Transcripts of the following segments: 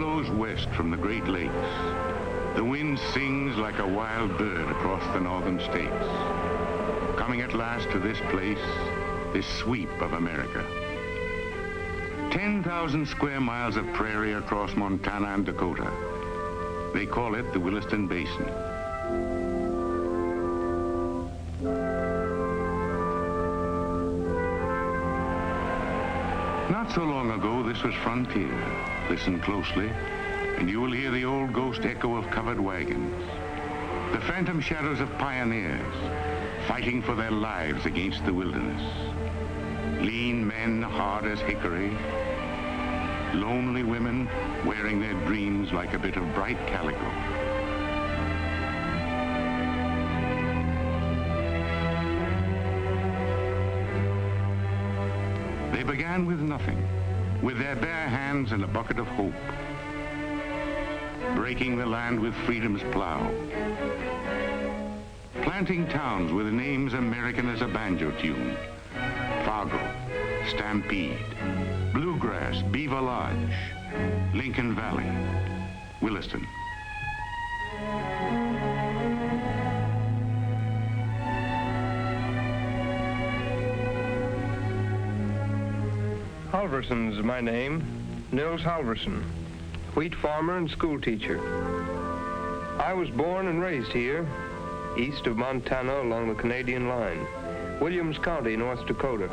blows west from the Great Lakes. The wind sings like a wild bird across the northern states. Coming at last to this place, this sweep of America. 10,000 square miles of prairie across Montana and Dakota. They call it the Williston Basin. Not so long ago, this was frontier. Listen closely, and you will hear the old ghost echo of covered wagons. The phantom shadows of pioneers fighting for their lives against the wilderness. Lean men hard as hickory. Lonely women wearing their dreams like a bit of bright calico. They began with nothing, with their bare hands and a bucket of hope, breaking the land with freedom's plow, planting towns with names American as a banjo tune: Fargo, Stampede, Bluegrass, Beaver Lodge, Lincoln Valley, Williston. Halverson's my name, Nils Halverson, wheat farmer and school teacher. I was born and raised here, east of Montana along the Canadian line, Williams County, North Dakota.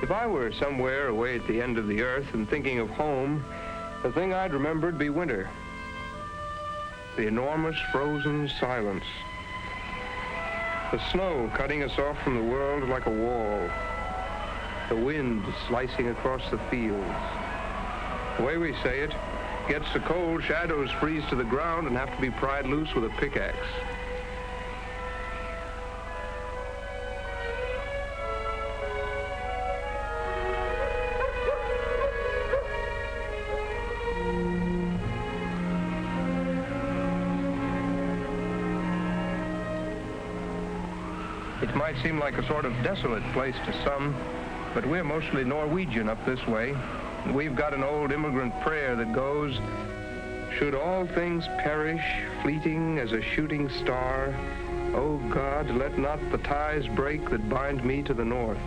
If I were somewhere away at the end of the earth and thinking of home, the thing I'd remember'd be winter. The enormous frozen silence. The snow cutting us off from the world like a wall. The wind slicing across the fields. The way we say it, gets so cold, shadows freeze to the ground and have to be pried loose with a pickaxe. It might seem like a sort of desolate place to some, but we're mostly Norwegian up this way. And we've got an old immigrant prayer that goes, should all things perish, fleeting as a shooting star, O God, let not the ties break that bind me to the north.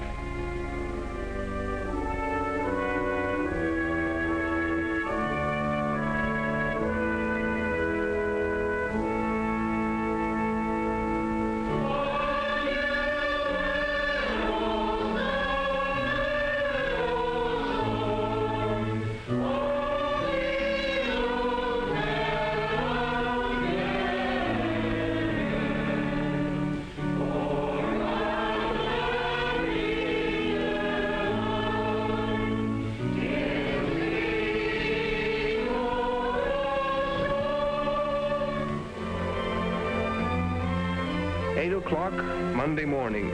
Monday morning.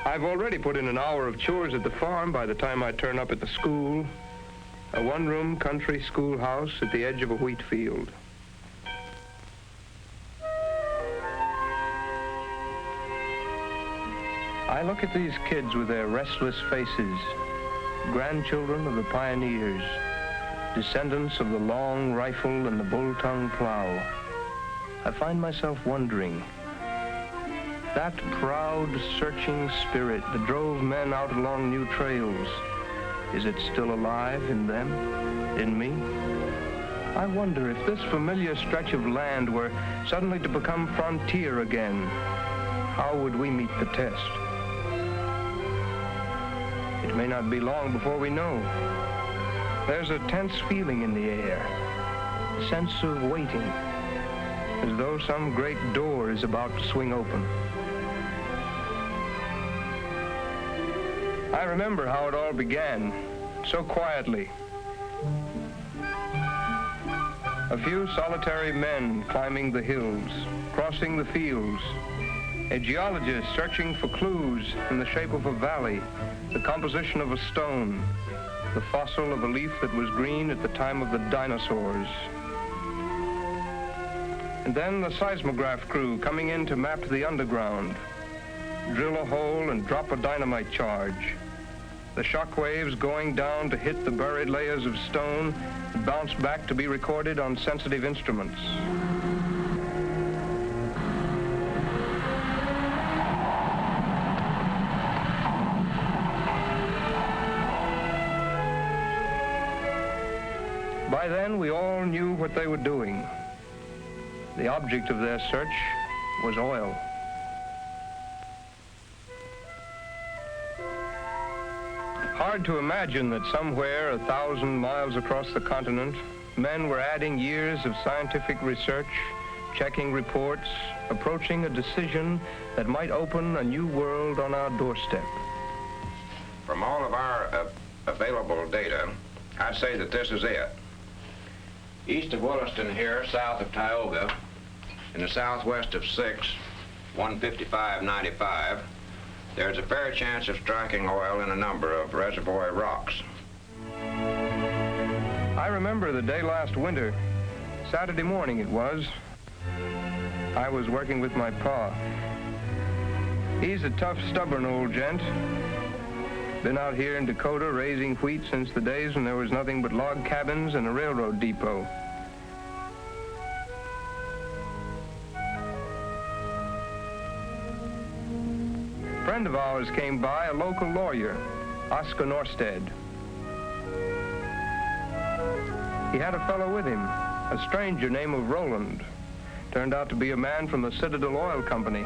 I've already put in an hour of chores at the farm by the time I turn up at the school, a one-room country schoolhouse at the edge of a wheat field. I look at these kids with their restless faces, grandchildren of the pioneers, descendants of the long rifle and the bull-tongue plow. I find myself wondering, that proud, searching spirit that drove men out along new trails, is it still alive in them, in me? I wonder if this familiar stretch of land were suddenly to become frontier again, how would we meet the test? It may not be long before we know. There's a tense feeling in the air, a sense of waiting, as though some great door is about to swing open. I remember how it all began, so quietly. A few solitary men climbing the hills, crossing the fields, a geologist searching for clues in the shape of a valley, the composition of a stone, the fossil of a leaf that was green at the time of the dinosaurs. And then the seismograph crew coming in to map the underground, drill a hole, and drop a dynamite charge. The shock waves going down to hit the buried layers of stone and bounce back to be recorded on sensitive instruments. By then, we all knew what they were doing. The object of their search was oil. Hard to imagine that somewhere 1,000 miles across the continent, men were adding years of scientific research, checking reports, approaching a decision that might open a new world on our doorstep. From all of our available data, I'd say that this is it. East of Williston here, south of Tioga, in the southwest of 15595, there's a fair chance of striking oil in a number of reservoir rocks. I remember the day last winter, Saturday morning it was. I was working with my pa. He's a tough, stubborn old gent. Been out here in Dakota raising wheat since the days when there was nothing but log cabins and a railroad depot. A friend of ours came by, a local lawyer, Oscar Norstead. He had a fellow with him, a stranger named of Roland. Turned out to be a man from the Citadel Oil Company.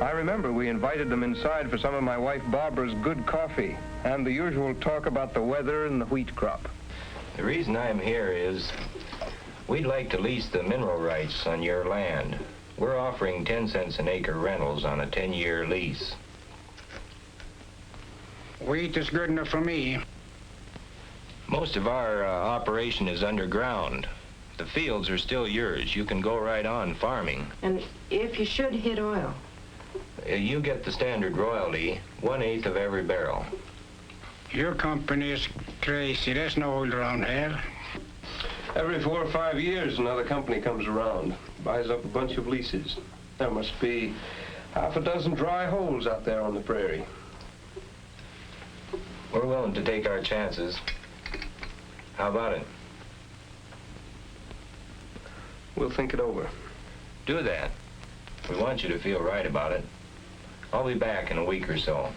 I remember we invited them inside for some of my wife Barbara's good coffee and the usual talk about the weather and the wheat crop. The reason I'm here is we'd like to lease the mineral rights on your land. We're offering 10 cents an acre rentals on a 10-year lease. Wheat is good enough for me. Most of our operation is underground. The fields are still yours. You can go right on farming. And if you should hit oil? You get the standard royalty, 1/8 of every barrel. Your company is crazy. There's no oil around here. Every 4 or 5 years, another company comes around, buys up a bunch of leases. There must be half a dozen dry holes out there on the prairie. We're willing to take our chances. How about it? We'll think it over. Do that. We want you to feel right about it. I'll be back in a week or so.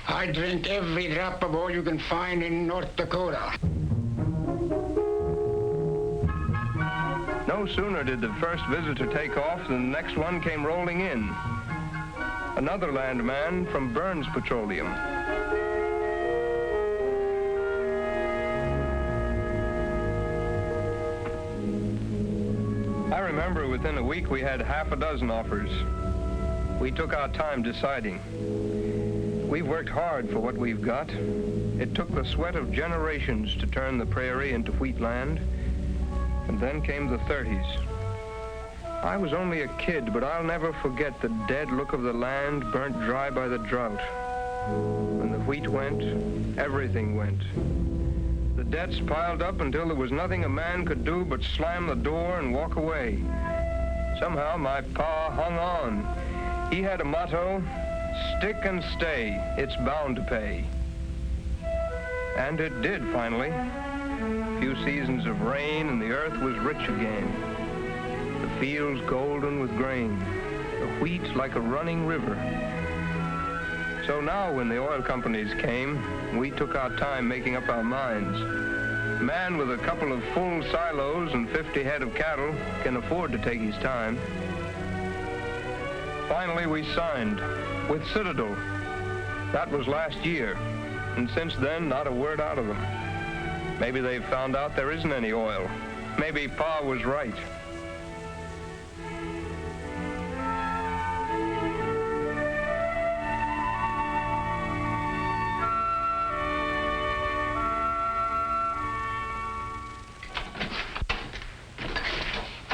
I drink every drop of oil you can find in North Dakota. No sooner did the first visitor take off than the next one came rolling in. Another landman from Burns Petroleum. I remember within a week we had half a dozen offers. We took our time deciding. We've worked hard for what we've got. It took the sweat of generations to turn the prairie into wheat land. And then came the 30s. I was only a kid, but I'll never forget the dead look of the land burnt dry by the drought. When the wheat went, everything went. The debts piled up until there was nothing a man could do but slam the door and walk away. Somehow my pa hung on. He had a motto, stick and stay, it's bound to pay. And it did finally. A few seasons of rain and the earth was rich again. The fields golden with grain, the wheat like a running river. So now when the oil companies came, we took our time making up our minds. A man with a couple of full silos and 50 head of cattle can afford to take his time. Finally we signed with Citadel. That was last year, and since then not a word out of them. Maybe they've found out there isn't any oil. Maybe Pa was right.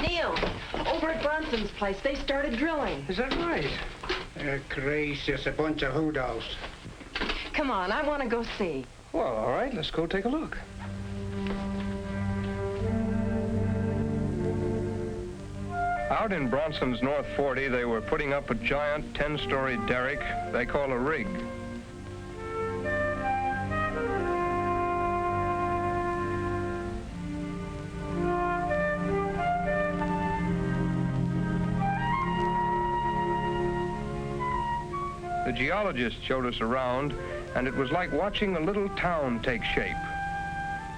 Neil, over at Bronson's place, they started drilling. Is that right? They're crazy. It's a bunch of hoodows. Come on, I want to go see. Well, all right, let's go take a look. Out in Bronson's North 40, they were putting up a giant 10-story derrick they call a rig. The geologist showed us around, and it was like watching a little town take shape.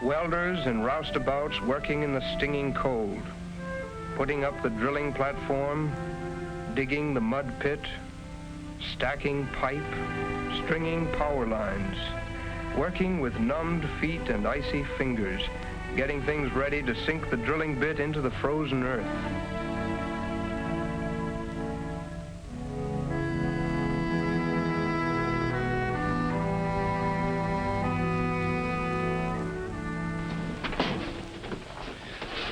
Welders and roustabouts working in the stinging cold, putting up the drilling platform, digging the mud pit, stacking pipe, stringing power lines, working with numbed feet and icy fingers, getting things ready to sink the drilling bit into the frozen earth.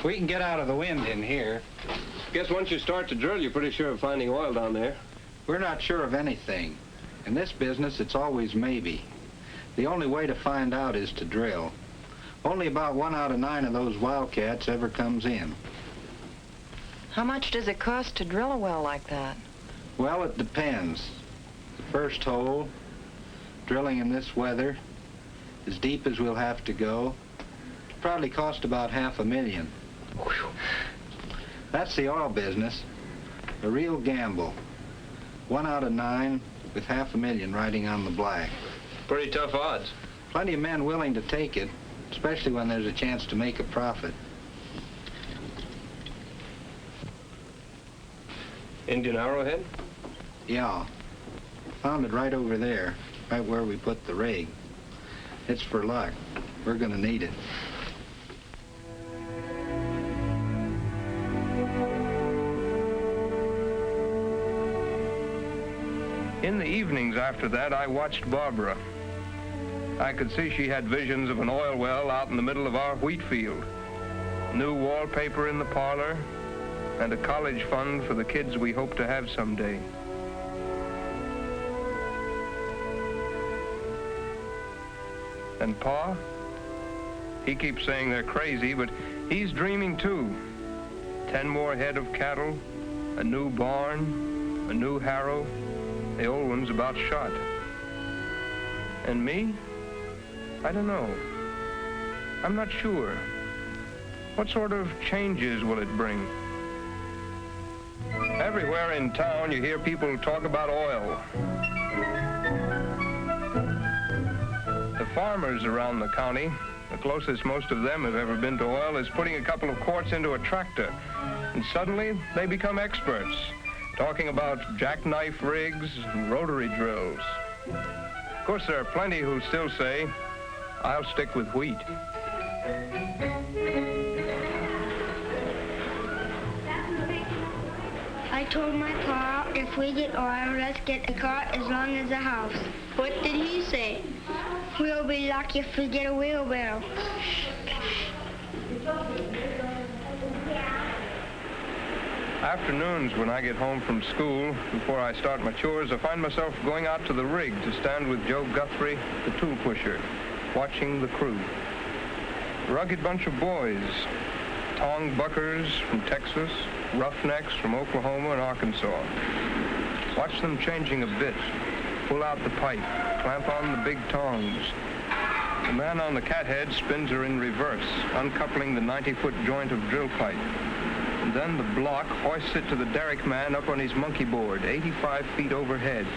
We can get out of the wind in here. Guess once you start to drill, you're pretty sure of finding oil down there. We're not sure of anything. In this business, it's always maybe. The only way to find out is to drill. Only about 1 out of 9 of those wildcats ever comes in. How much does it cost to drill a well like that? Well, it depends. The first hole, drilling in this weather, as deep as we'll have to go, probably cost about $500,000. That's the oil business. A real gamble. 1 out of 9 with $500,000 riding on the black. Pretty tough odds. Plenty of men willing to take it, especially when there's a chance to make a profit. Indian arrowhead? Yeah. Found it right over there, right where we put the rig. It's for luck. We're gonna need it. In the evenings after that, I watched Barbara. I could see she had visions of an oil well out in the middle of our wheat field, new wallpaper in the parlor, and a college fund for the kids we hope to have someday. And Pa? He keeps saying they're crazy, but he's dreaming too. 10 more head of cattle, a new barn, a new harrow. The old one's about shot. And me? I don't know. I'm not sure. What sort of changes will it bring? Everywhere in town you hear people talk about oil. The farmers around the county, the closest most of them have ever been to oil, is putting a couple of quarts into a tractor. And suddenly they become experts, talking about jackknife rigs and rotary drills. Of course, there are plenty who still say, I'll stick with wheat. I told my pa, if we get oil, let's get a car as long as a house. What did he say? We'll be lucky if we get a wheelbarrow. Afternoons when I get home from school, before I start my chores, I find myself going out to the rig to stand with Joe Guthrie, the tool pusher, watching the crew. A rugged bunch of boys, tong buckers from Texas, roughnecks from Oklahoma and Arkansas. Watch them changing a bit, pull out the pipe, clamp on the big tongs. The man on the cathead spins her in reverse, uncoupling the 90-foot joint of drill pipe. And then the block hoists it to the derrick man up on his monkey board, 85 feet overhead,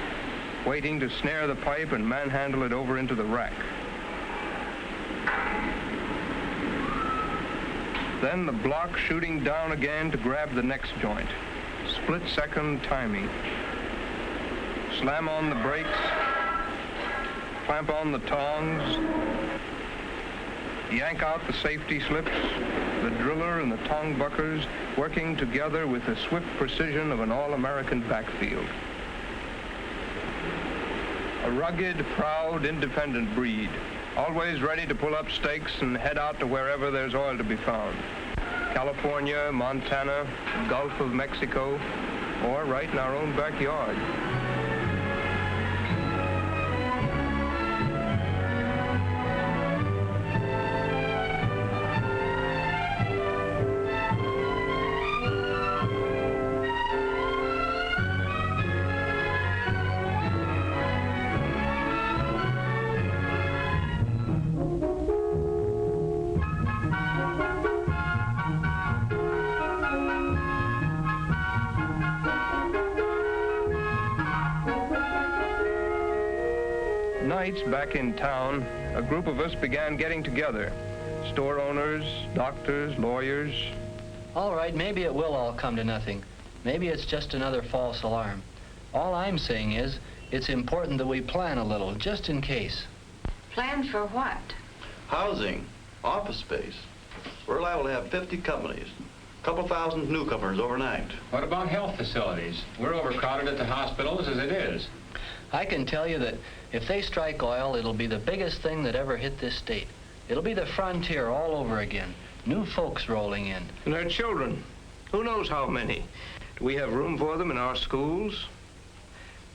waiting to snare the pipe and manhandle it over into the rack. Then the block shooting down again to grab the next joint. Split-second timing. Slam on the brakes, clamp on the tongs, yank out the safety slips, the driller and the tong buckers working together with the swift precision of an all-American backfield. A rugged, proud, independent breed, always ready to pull up stakes and head out to wherever there's oil to be found. California, Montana, Gulf of Mexico, or right in our own backyard. nights back in town, a group of us began getting together. Store owners, doctors, lawyers. All right, maybe it will all come to nothing. Maybe it's just another false alarm. All I'm saying is, it's important that we plan a little, just in case. Plan for what? Housing, office space. We're liable to have 50 companies, a couple thousand newcomers overnight. What about health facilities? We're overcrowded at the hospitals as it is. I can tell you that if they strike oil, it'll be the biggest thing that ever hit this state. It'll be the frontier all over again. New folks rolling in. And their children. Who knows how many? Do we have room for them in our schools?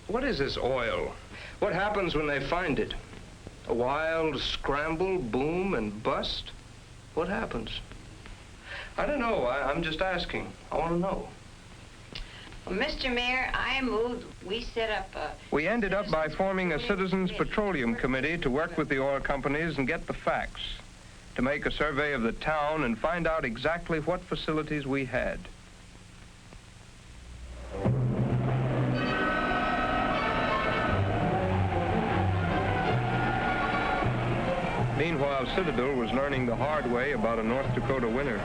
What is this oil? What happens when they find it? A wild scramble, boom, and bust? What happens? I don't know. I'm just asking. I want to know. Well, Mr. Mayor, I move we set up a... We ended up by forming a Citizens Petroleum Committee to work with the oil companies and get the facts, to make a survey of the town and find out exactly what facilities we had. Meanwhile, Citadel was learning the hard way about a North Dakota winter.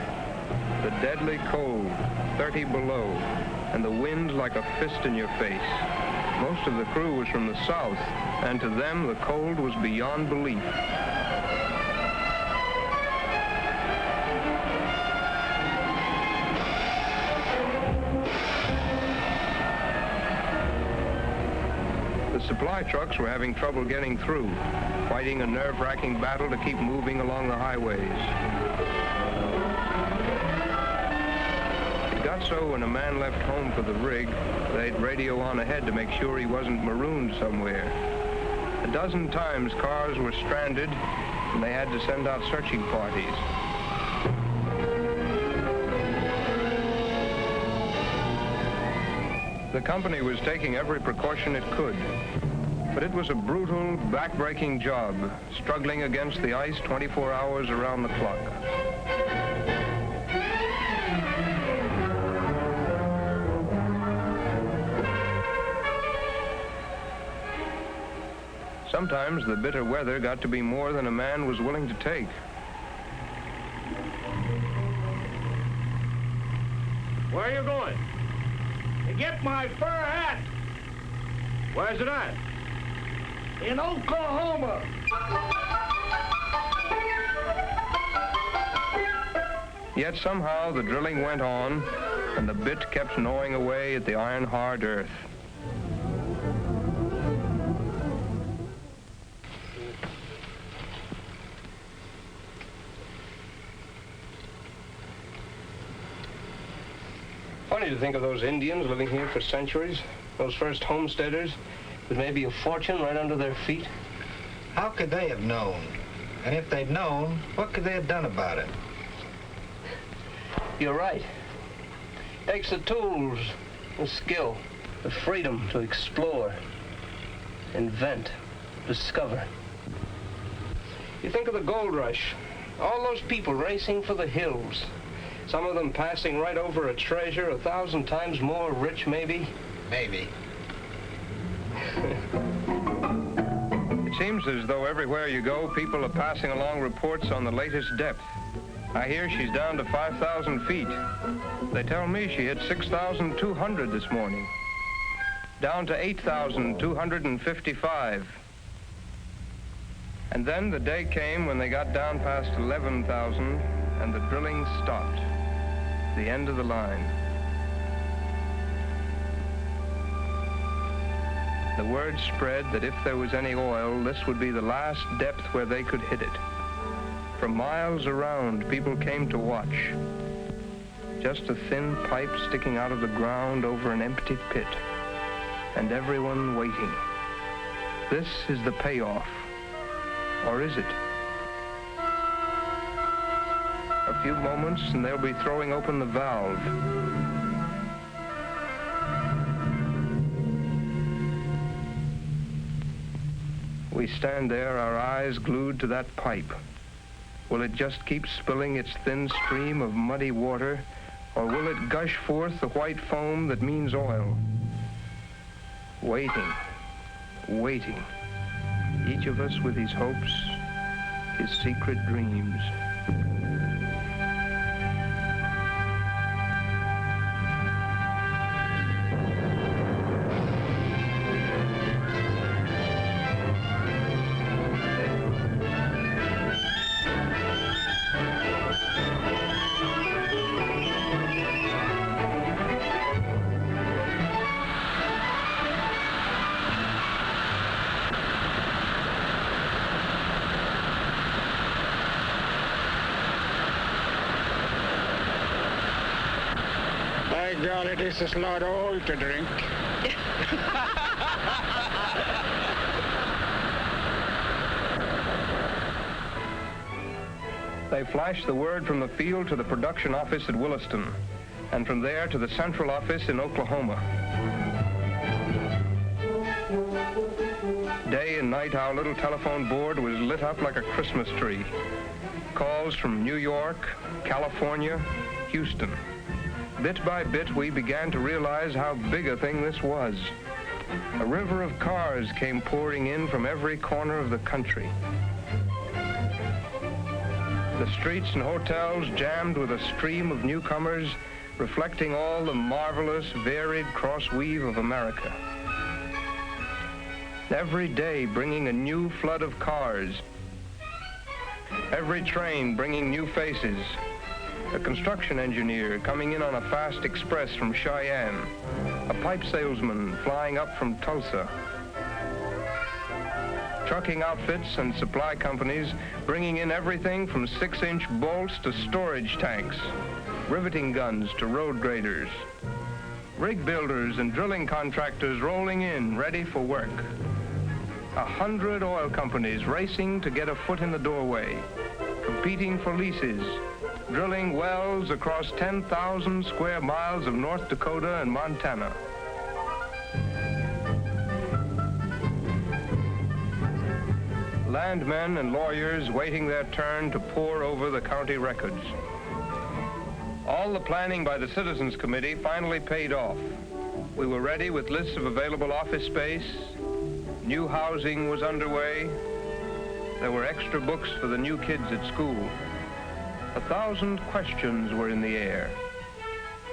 The deadly cold, 30 below, and the wind like a fist in your face. Most of the crew was from the south, and to them the cold was beyond belief. The supply trucks were having trouble getting through, fighting a nerve-wracking battle to keep moving along the highways. It got so when a man left home for the rig, they'd radio on ahead to make sure he wasn't marooned somewhere. A dozen times cars were stranded, and they had to send out searching parties. The company was taking every precaution it could, but it was a brutal, back-breaking job, struggling against the ice 24 hours around the clock. Sometimes the bitter weather got to be more than a man was willing to take. Where are you going? To get my fur hat. Where's it at? In Oklahoma. Yet somehow the drilling went on, and the bit kept gnawing away at the iron-hard earth. Funny to think of those Indians living here for centuries, those first homesteaders, with maybe a fortune right under their feet. How could they have known? And if they'd known, what could they have done about it? You're right. Takes the tools, the skill, the freedom to explore, invent, discover. You think of the gold rush, all those people racing for the hills, some of them passing right over a treasure 1,000 times more rich, maybe? Maybe. It seems as though everywhere you go, people are passing along reports on the latest depth. I hear she's down to 5,000 feet. They tell me she hit 6,200 this morning. Down to 8,255. And then the day came when they got down past 11,000 and the drilling stopped. The end of the line. The word spread that if there was any oil, this would be the last depth where they could hit it. From miles around, people came to watch. Just a thin pipe sticking out of the ground over an empty pit. And everyone waiting. This is the payoff. Or is it? A few moments and they'll be throwing open the valve. We stand there, our eyes glued to that pipe. Will it just keep spilling its thin stream of muddy water, or will it gush forth the white foam that means oil? Waiting, waiting. each of us with his hopes, his secret dreams. By golly, this is a lot of oil to drink. They flashed the word from the field to the production office at Williston, and from there to the central office in Oklahoma. Day and night, our little telephone board was lit up like a Christmas tree. Calls from New York, California, Houston. Bit by bit, we began to realize how big a thing this was. A river of cars came pouring in from every corner of the country. The streets and hotels jammed with a stream of newcomers, reflecting all the marvelous, varied cross-weave of America. Every day bringing a new flood of cars. Every train bringing new faces. A construction engineer coming in on a fast express from Cheyenne. A pipe salesman flying up from Tulsa. Trucking outfits and supply companies bringing in everything from 6-inch bolts to storage tanks, riveting guns to road graders. Rig builders and drilling contractors rolling in, ready for work. 100 oil companies racing to get a foot in the doorway, competing for leases, drilling wells across 10,000 square miles of North Dakota and Montana. Landmen and lawyers waiting their turn to pore over the county records. All the planning by the Citizens Committee finally paid off. We were ready with lists of available office space. New housing was underway. There were extra books for the new kids at school. 1,000 questions were in the air.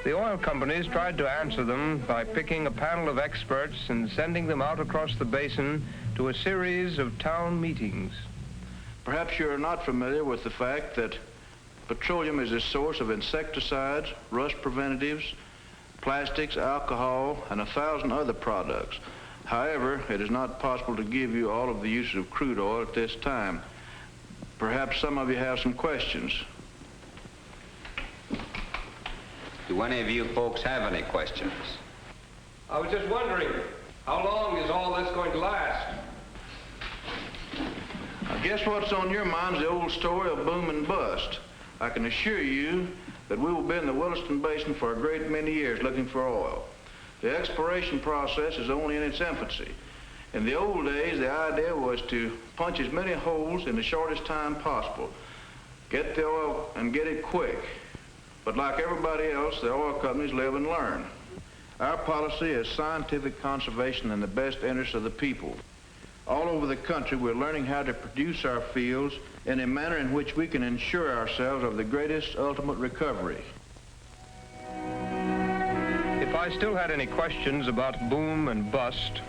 The oil companies tried to answer them by picking a panel of experts and sending them out across the basin to a series of town meetings. Perhaps you're not familiar with the fact that petroleum is a source of insecticides, rust preventatives, plastics, alcohol, and 1,000 other products. However, it is not possible to give you all of the uses of crude oil at this time. Perhaps some of you have some questions. Do any of you folks have any questions? I was just wondering, how long is all this going to last? I guess what's on your mind is the old story of boom and bust. I can assure you that we will be in the Williston Basin for a great many years looking for oil. The exploration process is only in its infancy. In the old days, the idea was to punch as many holes in the shortest time possible. Get the oil and get it quick. But like everybody else, the oil companies live and learn. Our policy is scientific conservation in the best interest of the people. All over the country, we're learning how to produce our fields in a manner in which we can ensure ourselves of the greatest ultimate recovery. If I still had any questions about boom and bust,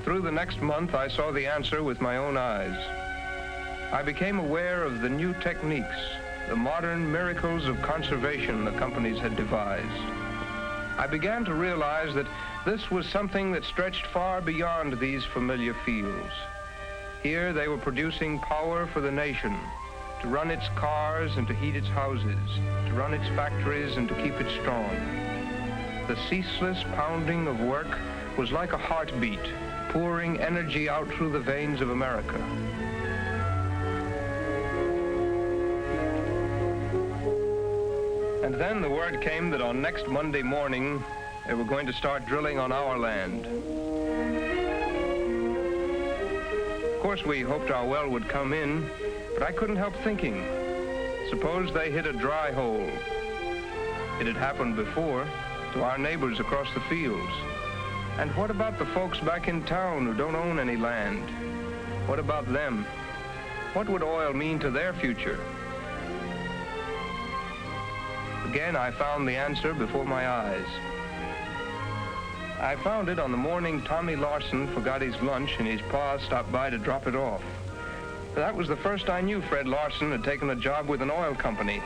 through the next month I saw the answer with my own eyes. I became aware of the new techniques, the modern miracles of conservation the companies had devised. I began to realize that this was something that stretched far beyond these familiar fields. Here they were producing power for the nation, to run its cars and to heat its houses, to run its factories and to keep it strong. The ceaseless pounding of work was like a heartbeat, pouring energy out through the veins of America. And then the word came that on next Monday morning, they were going to start drilling on our land. Of course, we hoped our well would come in, but I couldn't help thinking, suppose they hit a dry hole. It had happened before to our neighbors across the fields. And what about the folks back in town who don't own any land? What about them? What would oil mean to their future? Again, I found the answer before my eyes. I found it on the morning Tommy Larson forgot his lunch and his pa stopped by to drop it off. That was the first I knew Fred Larson had taken a job with an oil company.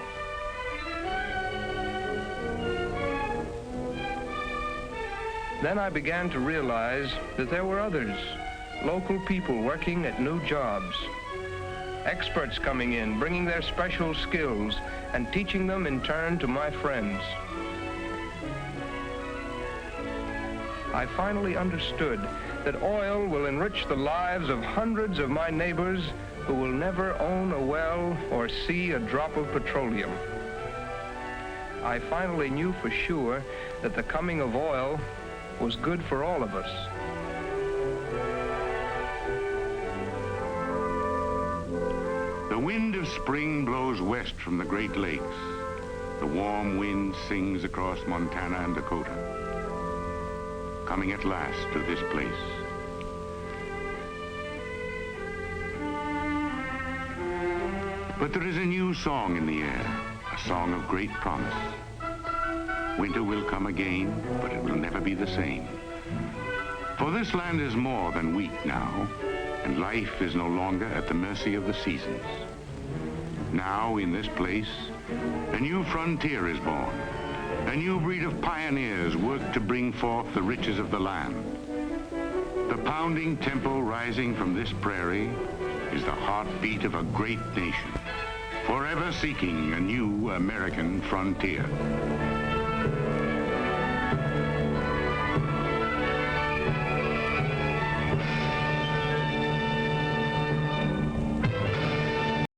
Then I began to realize that there were others, local people working at new jobs. Experts coming in, bringing their special skills and teaching them in turn to my friends. I finally understood that oil will enrich the lives of hundreds of my neighbors who will never own a well or see a drop of petroleum. I finally knew for sure that the coming of oil was good for all of us. The wind of spring blows west from the Great Lakes. The warm wind sings across Montana and Dakota, coming at last to this place. But there is a new song in the air, a song of great promise. Winter will come again, but it will never be the same. For this land is more than wheat now, and life is no longer at the mercy of the seasons. Now, in this place, a new frontier is born. A new breed of pioneers work to bring forth the riches of the land. The pounding tempo rising from this prairie is the heartbeat of a great nation, forever seeking a new American frontier.